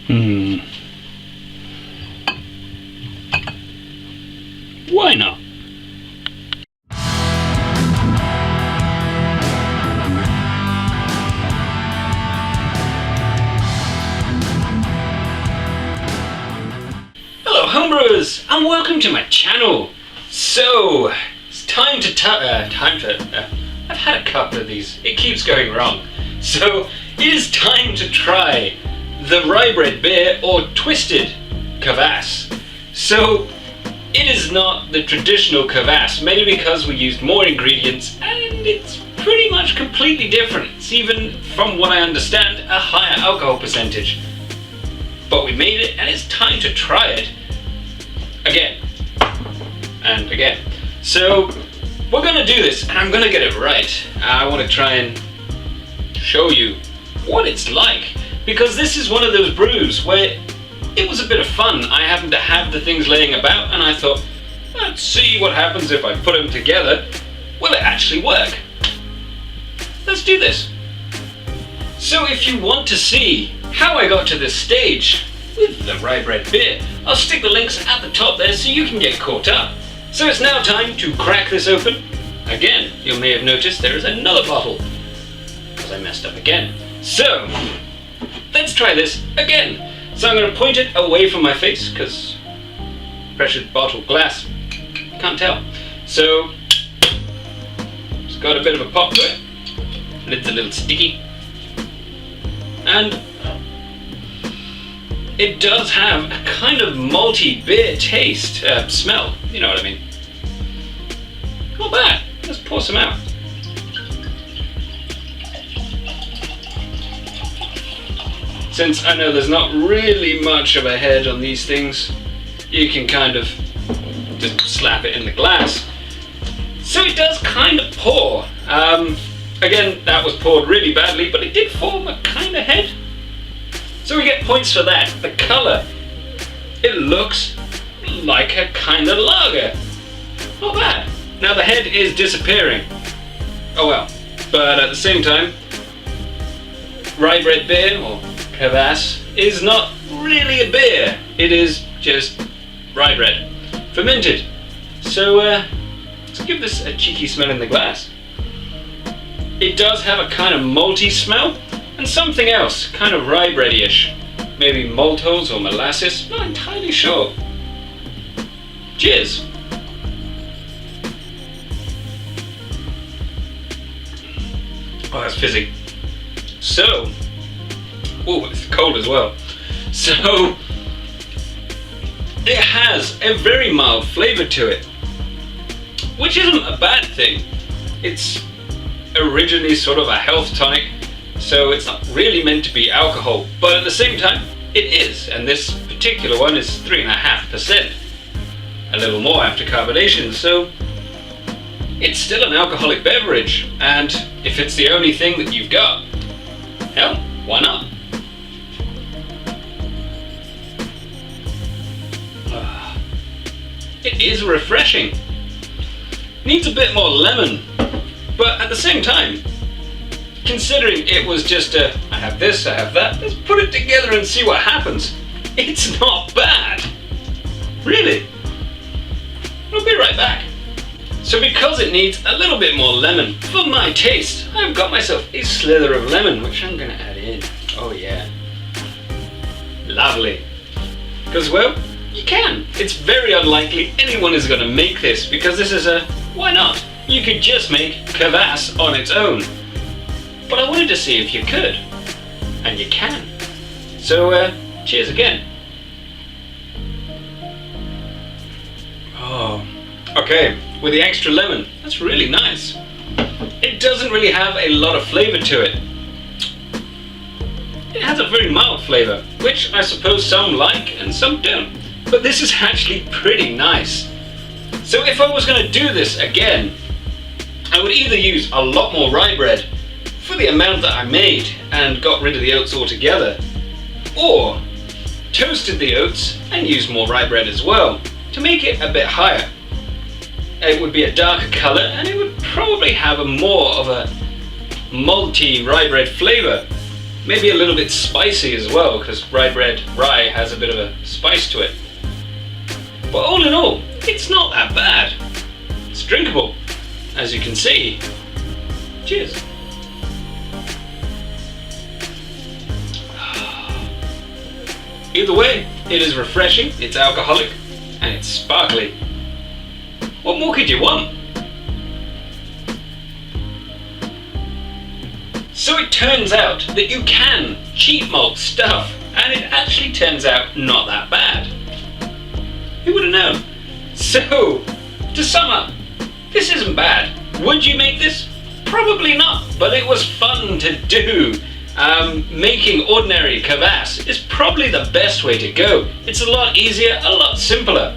Why not? Hello homebrewers, and welcome to my channel. So, it's time to I've had a couple of these, it keeps going wrong. So, it is time to try the rye bread beer or twisted kvass. So, it is not the traditional kvass, mainly because we used more ingredients and it's pretty much completely different. It's even, from what I understand, a higher alcohol percentage. But we made it and it's time to try it again and again. So we're gonna do this and I'm gonna get it right. I want to try and show you what it's like, because this is one of those brews where it was a bit of fun. I happened to have the things laying about and I thought, let's see what happens if I put them together. Will it actually work? Let's do this. So if you want to see how I got to this stage with the rye bread beer, I'll stick the links at the top there so you can get caught up. So it's now time to crack this open. Again, you may have noticed there is another bottle, because I messed up again. So, let's try this again. So I'm going to point it away from my face, because pressured bottle glass, can't tell. So, it's got a bit of a pop to it. Lid's a little sticky. And it does have a kind of malty beer taste, smell, you know what I mean. Not bad. Let's pour some out. Since I know there's not really much of a head on these things, you can kind of just slap it in the glass. So it does kind of pour. Again, that was poured really badly, but it did form a kind of head. So we get points for that. The colour, it looks like a kind of lager. Not bad. Now the head is disappearing. Oh well. But at the same time, rye bread beer, or kvass, is not really a beer. It is just rye bread, fermented. So let's give this a cheeky smell in the glass. It does have a kind of malty smell, and something else, kind of rye bready-ish. Maybe maltose or molasses, not entirely sure. Cheers! Oh, that's fizzy. So, oh, it's cold as well. So, it has a very mild flavour to it, which isn't a bad thing. It's originally sort of a health tonic, so it's not really meant to be alcohol, but at the same time, it is, and this particular one is 3.5%. A little more after carbonation, so it's still an alcoholic beverage, and if it's the only thing that you've got, hell, why not? It is refreshing. Needs a bit more lemon, but at the same time, considering it was just a, I have this, I have that, let's put it together and see what happens. It's not bad. Really. I'll be right back. So because it needs a little bit more lemon, for my taste, I've got myself a slither of lemon, which I'm going to add in. Oh yeah. Lovely. Because, well, you can. It's very unlikely anyone is going to make this, because this is a, why not? You could just make kvass on its own. But I wanted to see if you could. And you can. So, cheers again. Oh, okay. With the extra lemon, that's really nice. It doesn't really have a lot of flavour to it. It has a very mild flavour, which I suppose some like and some don't. But this is actually pretty nice. So if I was going to do this again, I would either use a lot more rye bread for the amount that I made and got rid of the oats altogether, or toasted the oats and used more rye bread as well to make it a bit higher. It would be a darker colour and it would probably have a more of a malty rye bread flavour. Maybe a little bit spicy as well, because rye has a bit of a spice to it. But all in all, it's not that bad. It's drinkable, as you can see. Cheers. Either way, it is refreshing, it's alcoholic, and it's sparkly. What more could you want? So it turns out that you can cheap malt stuff, and it actually turns out not that bad. Who would have known? So, to sum up, this isn't bad. Would you make this? Probably not, but it was fun to do. Making ordinary kvass is probably the best way to go. It's a lot easier, a lot simpler.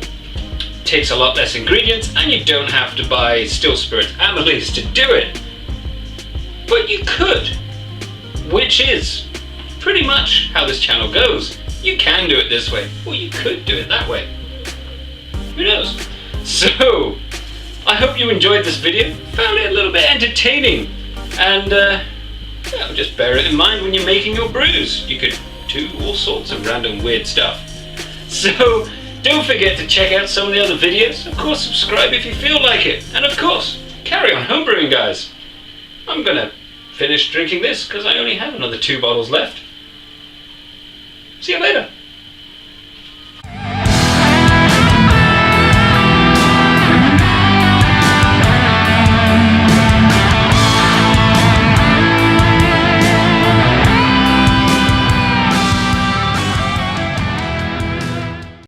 Takes a lot less ingredients, and you don't have to buy still spirit amylase to do it. But you could, which is pretty much how this channel goes. You can do it this way, or you could do it that way. Who knows? So, I hope you enjoyed this video, found it a little bit entertaining, and yeah, just bear it in mind when you're making your brews. You could do all sorts of random weird stuff. So, don't forget to check out some of the other videos. Of course, subscribe if you feel like it. And of course, carry on homebrewing, guys. I'm gonna finish drinking this because I only have another 2 bottles left. See you later.